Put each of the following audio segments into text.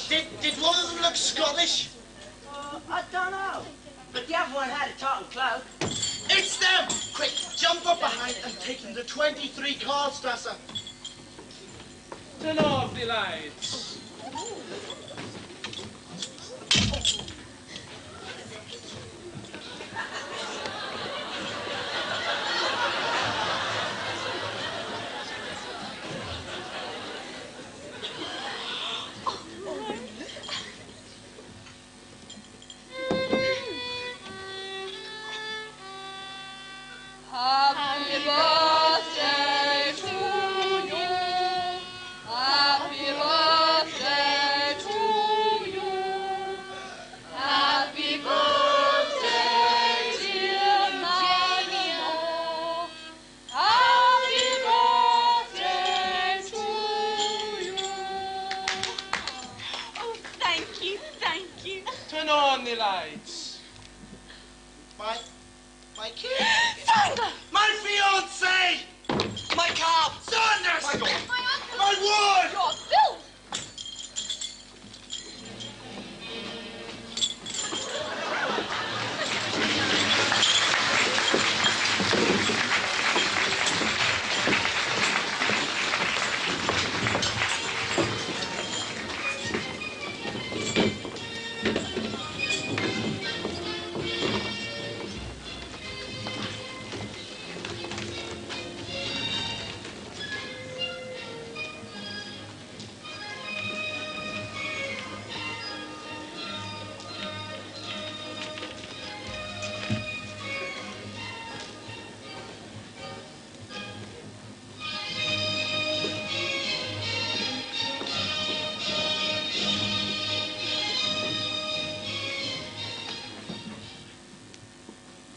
Did one of them look Scottish? I don't know. But the other one had a talking cloak. It's them! Quick, jump up behind and take them to 23 Karlstrasse. Turn off the lights. Happy birthday to you. Happy birthday to you. Happy birthday, dear Mario. Happy birthday to you. Oh, thank you, thank you. Turn on the lights. My kid. Sandra! My fiancé! My cow! Saunders! My uncle! My wood! Your Bill!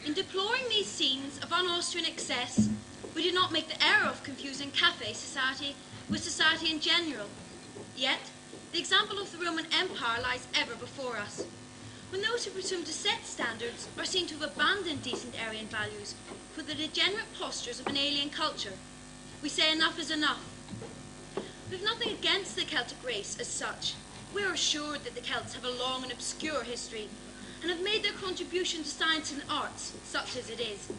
In deploring these scenes of un-Austrian excess, we do not make the error of confusing cafe society with society in general. Yet, the example of the Roman Empire lies ever before us. When those who presume to set standards are seen to have abandoned decent Aryan values for the degenerate postures of an alien culture, we say enough is enough. We have nothing against the Celtic race as such. We are assured that the Celts have a long and obscure history and have made their contribution to science and arts, such as it is.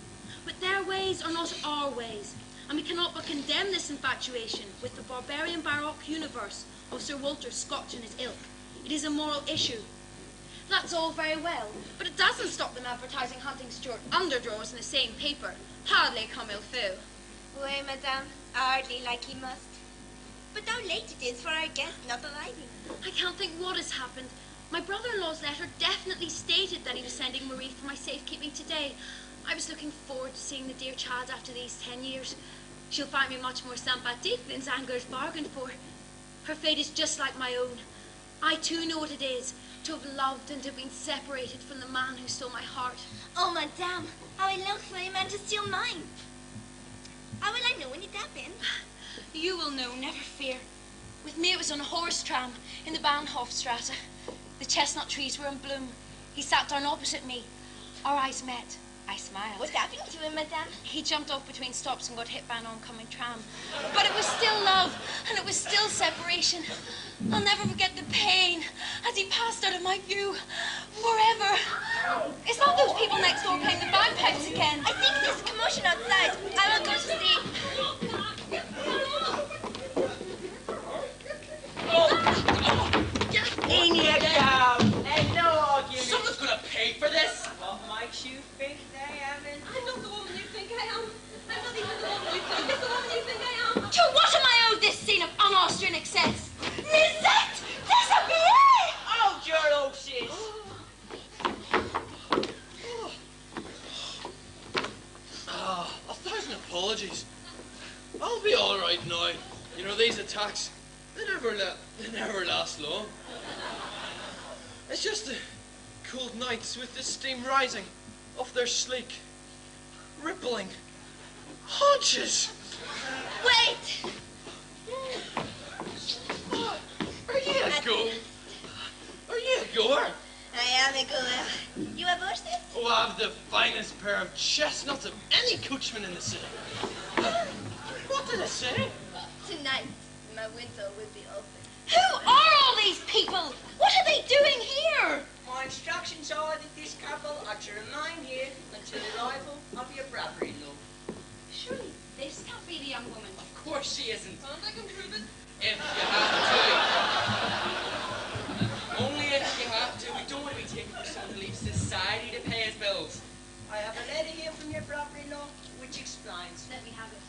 But their ways are not our ways, and we cannot but condemn this infatuation with the barbarian baroque universe of Sir Walter Scotch and his ilk. It is a moral issue. That's all very well, but it doesn't stop them advertising hunting Stuart underdrawers in the same paper. Hardly comme il faut. Oui, madame, hardly like he must. But how late it is for our guest not arriving. I can't think what has happened. My brother-in-law's letter definitely stated that he was sending Marie for my safekeeping today. I was looking forward to seeing the dear child after these 10 years. She'll find me much more sympathetic than Zanger's bargained for. Her fate is just like my own. I too know what it is to have loved and to have been separated from the man who stole my heart. Oh, madame, how I long for a man to steal mine. How will I know when it happened? You will know, never fear. With me it was on a horse tram in the Bahnhofstrasse. The chestnut trees were in bloom. He sat down opposite me. Our eyes met. I smiled. What happened to him, madame? He jumped off between stops and got hit by an oncoming tram. But it was still love, and it was still separation. I'll never forget the pain as he passed out of my view. Forever. It's not those people next door playing the bagpipes again. I think there's commotion outside. I will go to see. In you go! And no argument. Someone's gonna pay for this! What makes you think they haven't? I'm not the woman you think I am. I'm not even the woman you think. It's the woman you think I am. To what am I owed this scene of un-Austrian excess? Lisette! Disappear! Oh, your old sis. Ah, 1,000 apologies. I'll be all right now. You know, these attacks, they never last long. It's just the cold nights with the steam rising off their sleek, rippling haunches. Wait! Are you a go? Are you a goer? I am a goer. You have horses? Oh, I have the finest pair of chestnuts of any coachman in the city. What did I say? Tonight, my window will be open. Who are all these people? brother-in-law, which explains. Let me have it.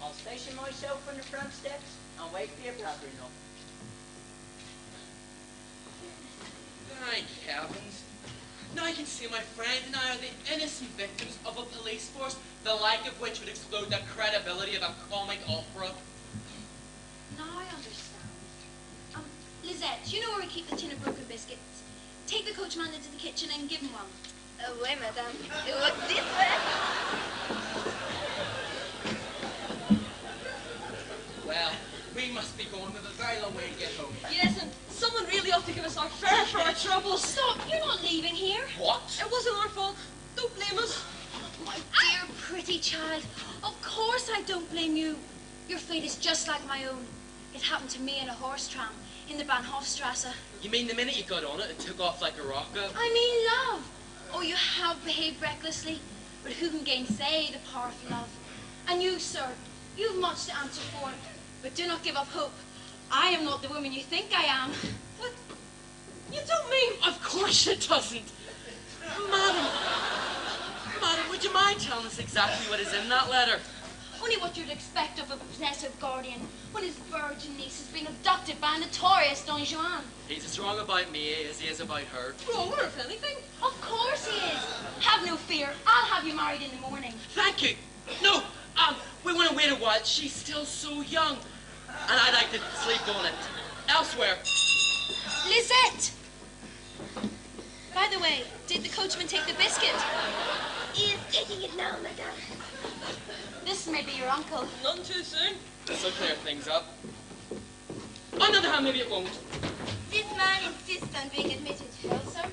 I'll station myself on the front steps and wait for your brother-in-law. Thank heavens. Now I can see my friend and I are the innocent victims of a police force, the like of which would explode the credibility of a comic opera. Now I understand. Lizette, you know where we keep the tin of broken biscuits? Take the coachman into the kitchen and give him one. Oh, oui, madame. What's this way? Well, we must be going with a very long way to get home. Yes, and someone really ought to give us our fare for our troubles. Stop, you're not leaving here. What? It wasn't our fault. Don't blame us. My dear pretty child, of course I don't blame you. Your fate is just like my own. It happened to me in a horse tram in the Bahnhofstrasse. You mean the minute you got on it, it took off like a rocket? I mean love. Oh, you have behaved recklessly, but who can gainsay the powerful love? And you, sir, you've much to answer for, but do not give up hope. I am not the woman you think I am. What? You don't mean... Of course it doesn't. Madam, would you mind telling us exactly what is in that letter? Only what you'd expect of a possessive guardian when his virgin niece has been abducted by a notorious Don Juan. He's as wrong about me as he is about her. Wronger, if anything. Of course he is. Have no fear. I'll have you married in the morning. Thank you. No, we want to wait a while. She's still so young. And I'd like to sleep on it. Elsewhere. Lizette! By the way, did the coachman take the biscuit? He is taking it now, madame. This may be your uncle. None too soon. This'll clear things up. On the other hand, maybe it won't. This man insists on being admitted. Well, sir?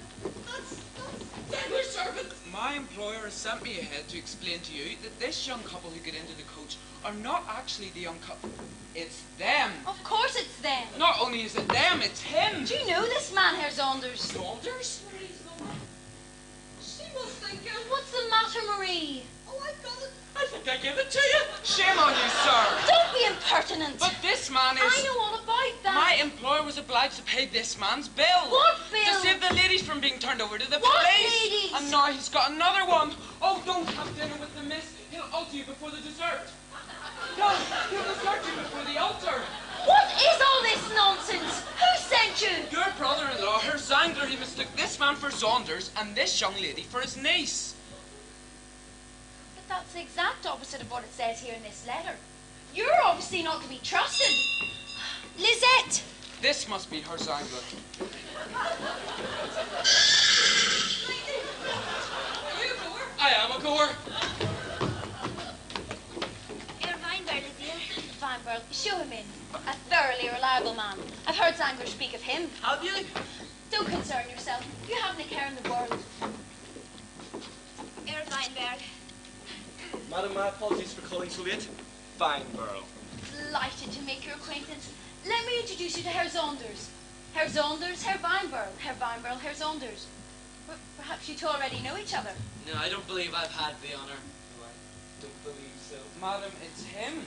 Dangler's servant. My employer has sent me ahead to explain to you that this young couple who get into the coach are not actually the young couple. It's them. Of course it's them. Not only is it them, it's him. Do you know this man, Herr Saunders? Saunders? She must think What's the matter, Marie? Oh, I've got it. I think I gave it to you. Shame on you, sir. Don't be impertinent. But this man is... I know all about that. My employer was obliged to pay this man's bill. What bill? To save the ladies from being turned over to the What police. ladies? And now he's got another one. Oh, don't have dinner with the miss. He'll alter you before the dessert. No, he'll desert you before the altar. What is all this nonsense? Who sent you? Your brother-in-law, Herr Zangler, he mistook this man for Saunders and this young lady for his niece. But that's the exact opposite of what it says here in this letter. You're obviously not to be trusted. Lizette! This must be Herr Zangler. Are you a goer? I am a goer. Herr Weinberg is here. Weinberg, show him in. A thoroughly reliable man. I've heard Zangler speak of him. Have you? Don't concern yourself. You haven't a care in the world. Herr Weinberg. Madam, my apologies for calling so late. Feinberg. Delighted to make your acquaintance. Let me introduce you to Herr Saunders. Herr Saunders, Herr Weinberg. Herr Weinberg, Herr Saunders. Perhaps you two already know each other. No, I don't believe I've had the honor. No, I don't believe so. Madam, it's him.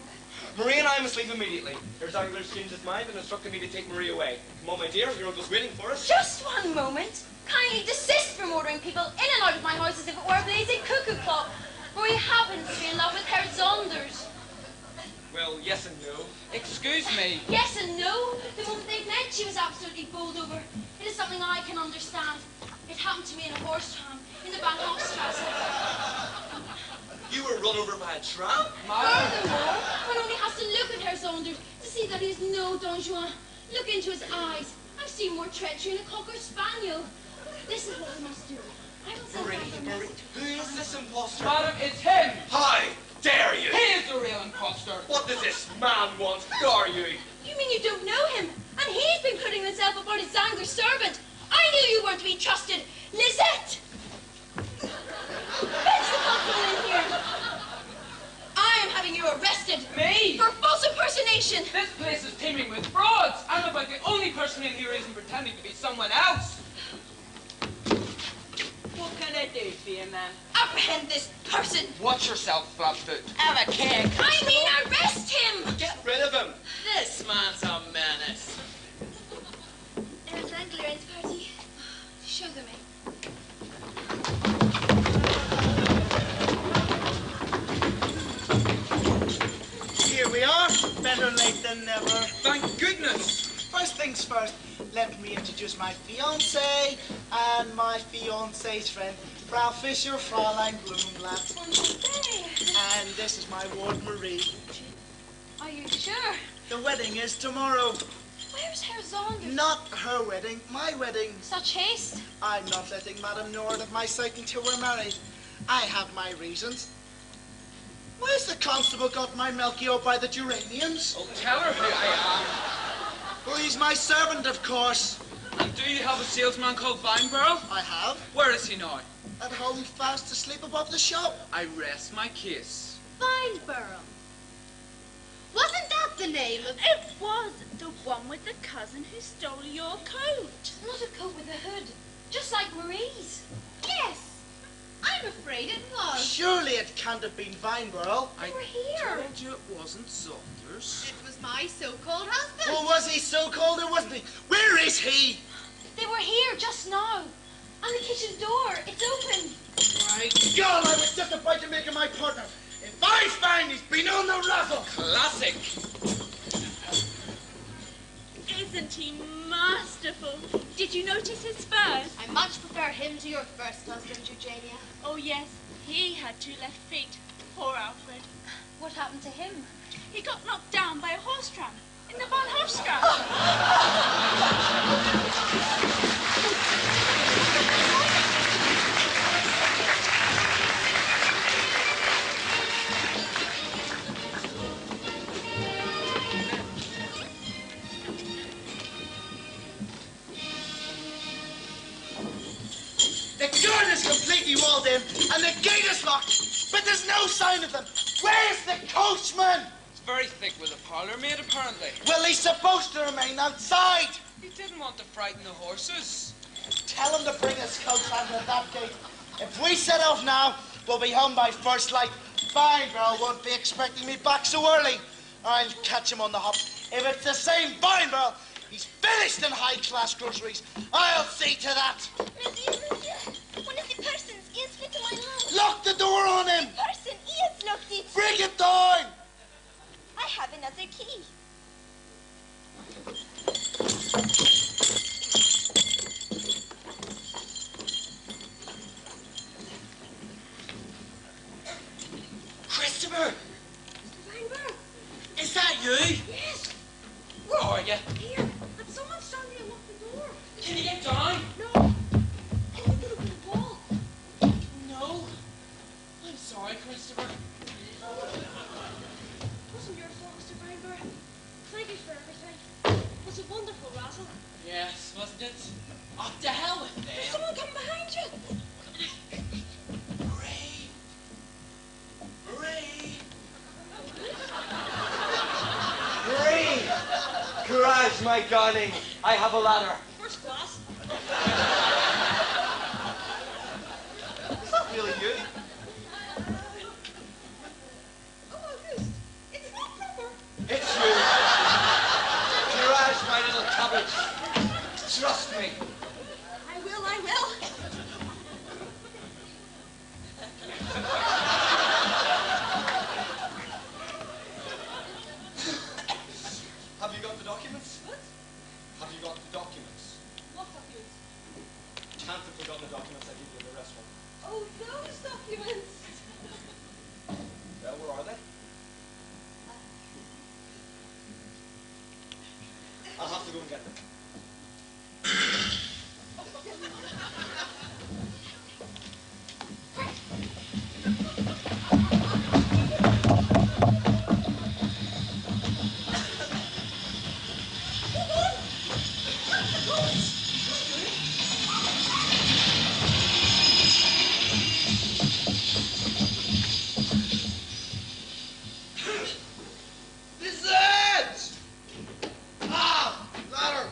Marie and I must leave immediately. Herr Zangler's changed his mind and instructed me to take Marie away. Come on, my dear, your uncle's waiting for us. Just one moment. Kindly desist from ordering people in and out of my house as if it were a blazing cuckoo clock. Marie happens to be in love with Herr Saunders. Well, yes and no. Excuse me. Yes and no. The moment they met, she was absolutely bowled over. It is something I can understand. It happened to me in a horse tram in the Bahnhofstrasse. You were run over by a tram? Madam. Furthermore, one only has to look at Herr Saunders to see that he is no Don Juan. Look into his eyes. I've seen more treachery in a cocker spaniel. This is what we must do. I will send Marie, back a Marie, message. who is this imposter? Madam, it's him. How dare you? He is the real imposter. What does this man want? Who are you? You mean you don't know him? And he's been putting himself about his Zangler servant. I knew you weren't to be trusted. Lizette! Fetch the constable in here. I am having you arrested. Me? For false impersonation. This place is teeming with frauds. I'm about the only person in here who isn't pretending to be someone else. What can I do for you, ma'am? Apprehend this person. Watch yourself, Flatfoot. Have a care. I mean arrest him. Get rid of him. This man's a menace. Herr Zangler and party. Show them in. and never. Thank goodness. First things first, let me introduce my fiancée and my fiancée's friend, Frau Fischer, Fräulein Blumenblatt. And this is my ward, Marie. Are you sure? The wedding is tomorrow. Where's Herr Saunders? Not her wedding, my wedding. Such haste. I'm not letting Madame Nord of my sight until we're married. I have my reasons. Where's the constable got my Melchior by the geraniums? Oh, tell her who I Well, he's my servant, of course. am. And do you have a salesman called Vineborough? I have. Where is he now? At home, fast asleep above the shop. I rest my case. Vineborough. Wasn't that the name of... It was the one with the cousin who stole your coat. Not a coat with a hood, just like Marie's. Yes, I'm afraid it was. Surely it can't have been Vineborough. I were here. told you it wasn't Saunders. It was my so-called husband. Well, was he so cold or wasn't he? Where is he? They were here just now. On the kitchen door. It's open. My God, I was just about to make him my partner. If I find he's been on the razzle. Classic. Isn't he masterful? Did you notice his spurs? I much prefer him to your first husband, Eugenia. Oh yes, he had 2 left feet. Poor Alfred. What happened to him? He got knocked down by a horse tram in the Von Hofstrasse. The garden is completely walled in and the gate is locked, but there's no sign of them. Where's the coachman? It's very thick with a parlour maid, apparently. Well, he's supposed to remain outside. He didn't want to frighten the horses. Tell him to bring his coach under that gate. If we set off now, we'll be home by first light. Vineborough won't be expecting me back so early. I'll catch him on the hop. If it's the same Vineborough, he's finished in high-class groceries. I'll see to that. Monsieur, one of the persons is with my house. Lock the door on him. Person is locked it. Bring him down. I have another key. Christopher, Vineborough. is that you? Yes. Where are you? Here. And someone's standing and locked the door. Can you get down? No. Can you put up with the wall? No. I'm sorry, Christopher. Wasn't your fault, Mr. Vineborough. Thank you for everything. Was it wonderful, Razzle? Yes, wasn't it? Up to hell with them. There's someone coming behind you. Marie. Marie. Marie! Courage, my darling. I have a ladder. First class. Is that really you? Oh, August. It's not proper. It's you. Courage, my little cabbage. Trust me. I will, I will. Have you got the documents? What? Have you got the documents? What documents? Can't have forgotten the documents I gave you in the restaurant. Oh, those documents. Well, where are they? I'll have to go and get them. This is it! Ah, ladder.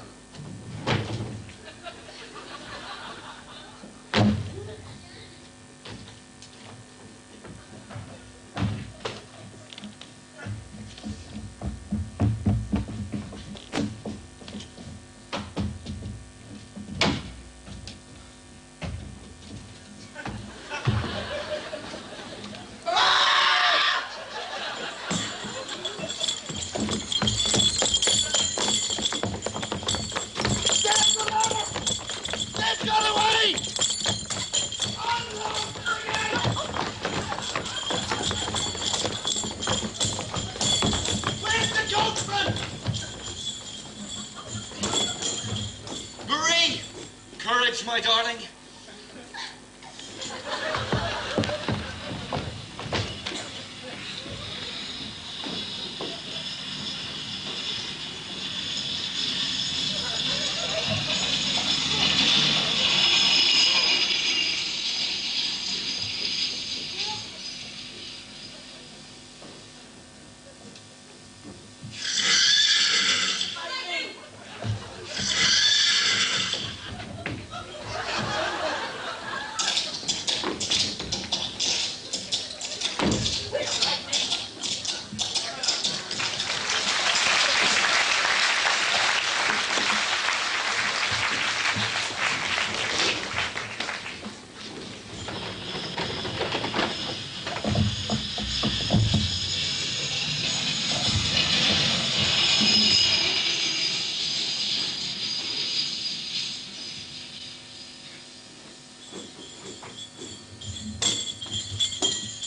words, my darling.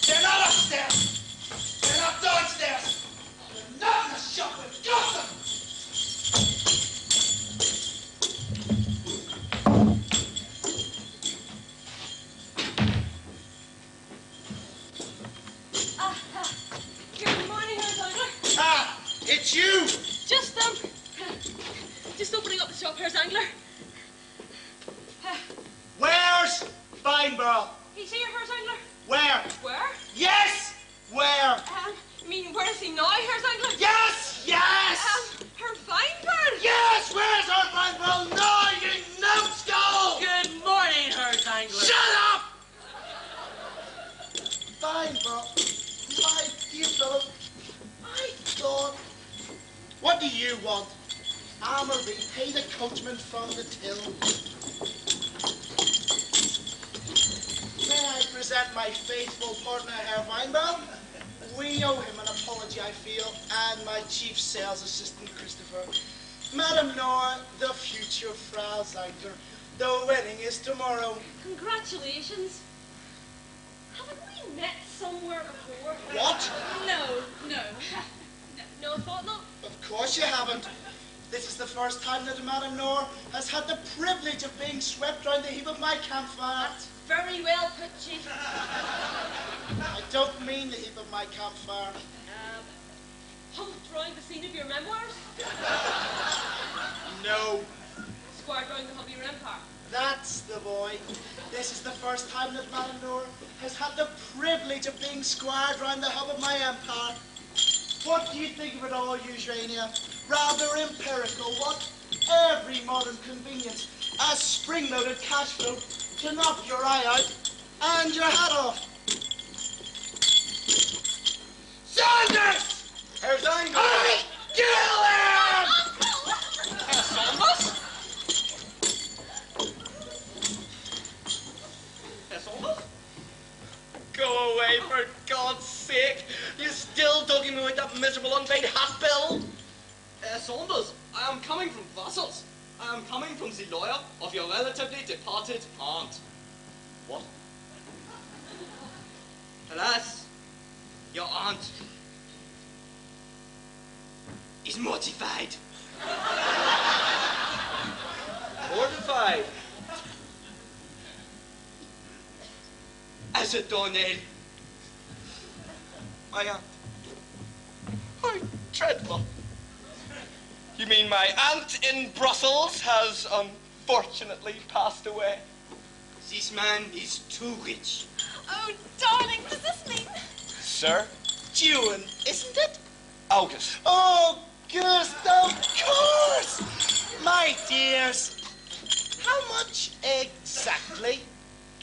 They're not upstairs. They're not downstairs. They're not in the shop with gossip. Good morning, Herr Angler. Ah, it's you. Just opening up the shop, Herr Angler. Where's Feinberg? He's here, Herr Angler. Where? Where? Yes, where? You mean, where is he now, Herr Angler? Yes, yes. Herr Feinberg. Yes, where's our Feinberg? No, you numbskull. Good morning, Herr Angler. Shut up! Feinberg, my dear fellow, I thought... What do you want? Amory, pay the coachman from the till. May I present my faithful partner, Herr Weinbaum? We owe him an apology, I feel, and my chief sales assistant, Christopher. Madam Nora, the future Frau Zangler. The wedding is tomorrow. Congratulations. Haven't we met somewhere before? What? No. No, I thought not. Of course you haven't. This is the first time that Madam Nora has had the privilege of being swept round the heap of my campfire. That's very well put, Chief. I don't mean the heap of my campfire. Humped round the scene of your memoirs? No, Squired round the hub of your empire? that's the boy. This is the first time that Madam Nora has had the privilege of being squired round the hub of my empire. What do you think of it all, Eugenia? Rather empirical, what? Every modern convenience, a spring-loaded cash flow to knock your eye out and your hat off. Saunders! Herr Angler! I kill him! Saunders? Herr Saunders? Go away, for God's sake. You still dogging me with that miserable unpaid hat bill? Saunders, I am coming from Brussels. I am coming from the lawyer of your relatively departed aunt. What? Alas, your aunt is mortified. Mortified? As a doornail. My aunt. How dreadful. You mean my aunt in Brussels has unfortunately passed away? This man is too rich. Oh, darling, does this mean... Sir? June, isn't it? August. Oh, August, of course! My dears, how much exactly?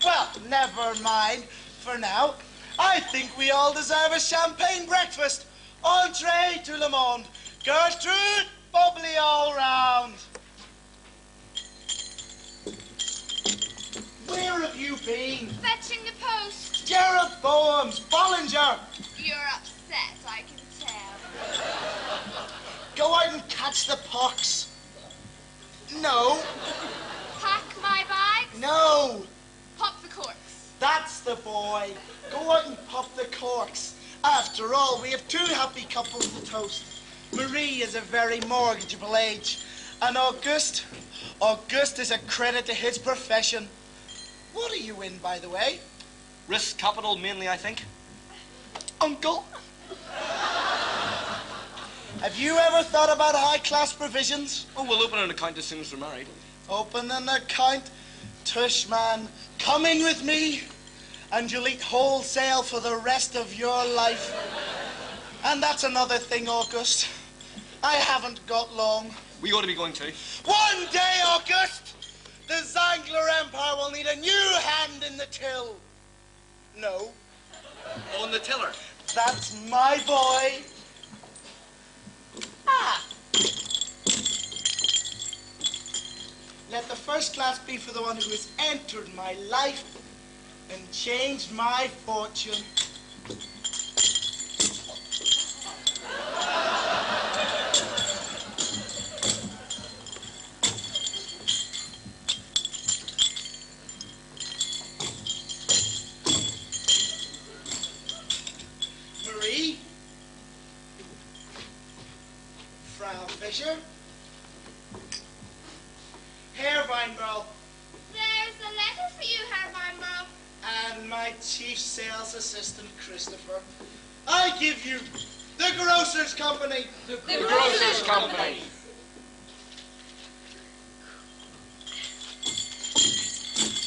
Well, never mind for now. I think we all deserve a champagne breakfast. Entree to le monde. Gertrude, bubbly all round. Where have you been? Fetching the post. Jeroboam's, Bollinger. You're upset, I can tell. Go out and catch the pox. No, Pack my bags. no. Pop the corks. That's the boy. Go out and pop the corks. After all, we have two happy couples to toast. Marie is a very mortgageable age, And August is a credit to his profession. What are you in, by the way? Risk capital mainly, I think. Uncle? Have you ever thought about high-class provisions? Oh, we'll open an account as soon as we're married. Open an account? Tush, man. Come in with me, and you'll eat wholesale for the rest of your life. And that's another thing, August. I haven't got long. We ought to be going too. One day, August, the Zangler Empire will need a new hand in the till. No. On the tiller. That's my boy. Ah. Let the first class be for the one who has entered my life and changed my fortune. Marie, Frau Fisher, Herr Weinberg, There's a letter for you, Herr Weinberg. and my chief sales assistant, Christopher. I give you the Grocer's Company. The Grocer's Company.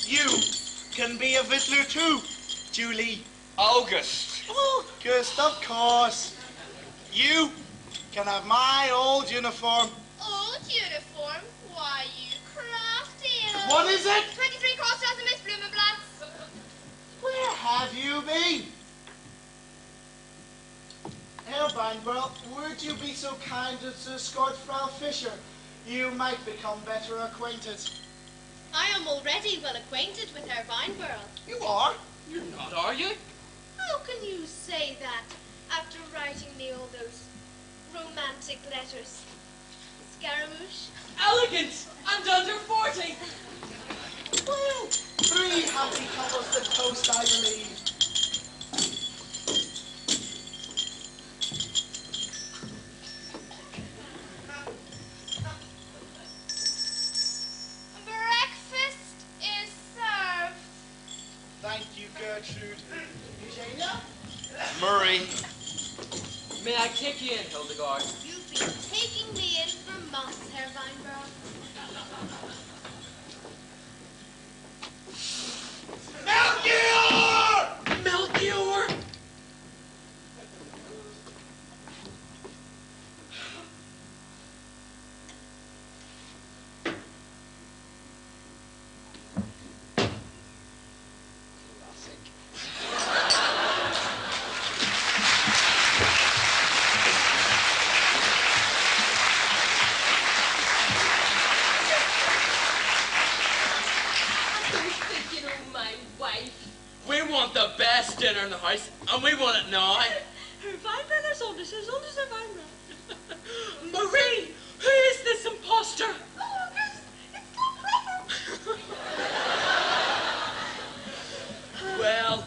You can be a Vittler too, Julie. August. August, of course. You can have my old uniform. Old uniform? Why, you crafty. What is it? 23 Crossstrasse, Miss Blumenblatts. Where have you been? Herr Weinberg, would you be so kind as to escort Frau Fischer? You might become better acquainted. I am already well acquainted with Herr Weinberg. You are? You're not, are you? How can you say that after writing me all those romantic letters? Scaramouche? Elegant and under 40. Well, 3 happy couples to toast, I believe. Breakfast is served. Thank you, Gertrude. Eugenia? Murray. May I kick you in, Hildegard? You've been taking me in for months, Herr Weinberg. Melchior! Melchior! We want the best dinner in the house, and we want it now. Herr Weinberg is on this, Herr Weinberg. Marie! Who is this imposter? Well,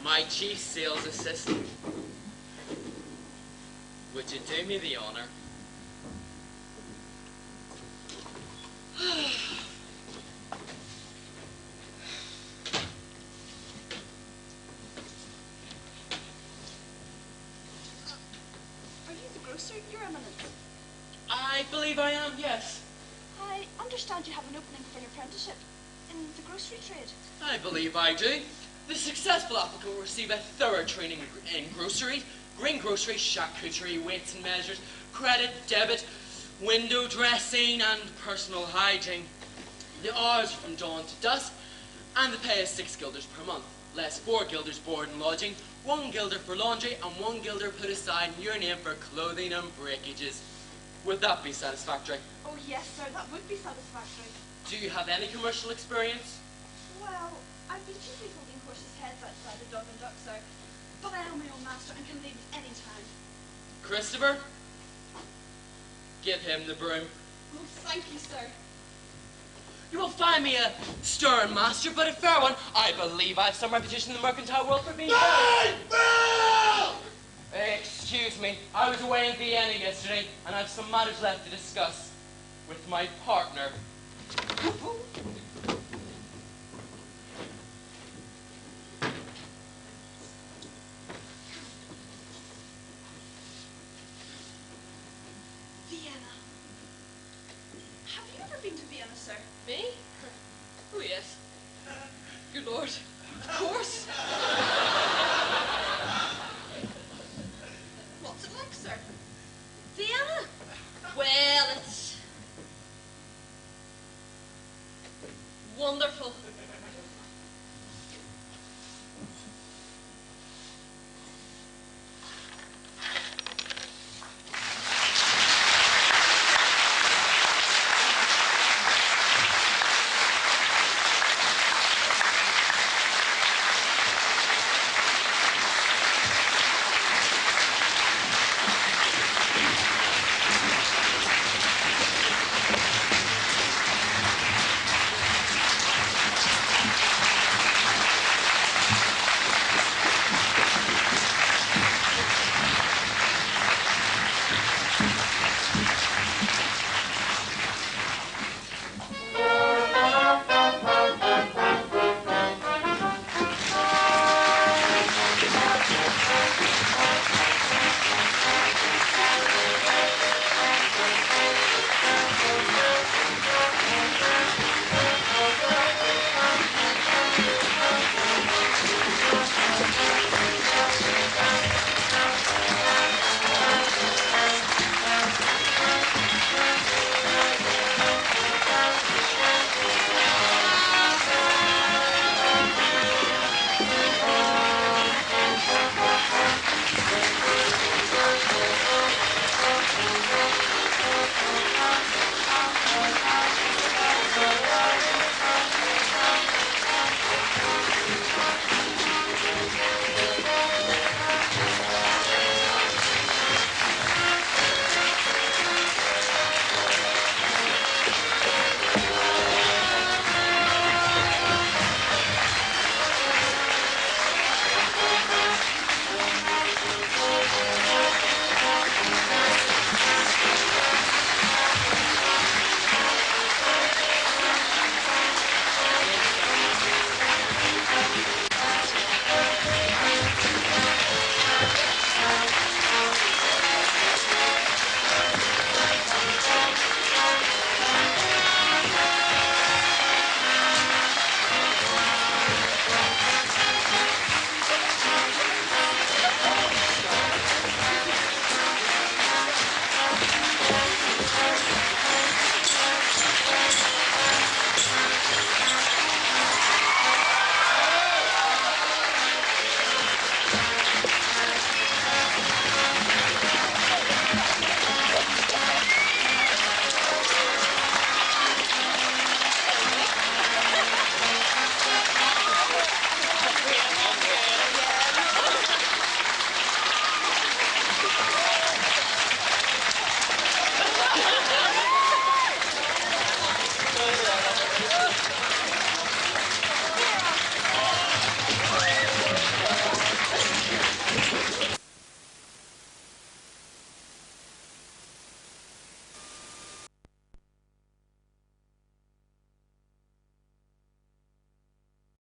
my chief sales assistant. Would you do me the honor? Are you the grocer, Your Eminence? I believe I am, yes. I understand you have an opening for an apprenticeship in the grocery trade. I believe I do. The successful applicant will receive a thorough training in grocery, greengrocery, charcuterie, weights and measures, credit, debit, window dressing, and personal hygiene. The hours are from dawn to dusk, and the pay is 6 guilders per month, less 4 guilders board and lodging, 1 guilder for laundry, and 1 guilder put aside in your name for clothing and breakages. Would that be satisfactory? Oh, yes, sir, that would be satisfactory. Do you have any commercial experience? Well, I've been chiefly holding horses' heads outside the Dog and Duck, sir. But I am my own master and can leave at any time. Christopher, give him the broom. Oh, thank you, sir. You will find me a stern master, but a fair one. I believe I have some reputation in the mercantile world for being Excuse me, I was away in Vienna yesterday, and I have some matters left to discuss. with my partner. Vienna. Have you ever been to Vienna, sir? Me? Oh, yes. Good Lord. Of course.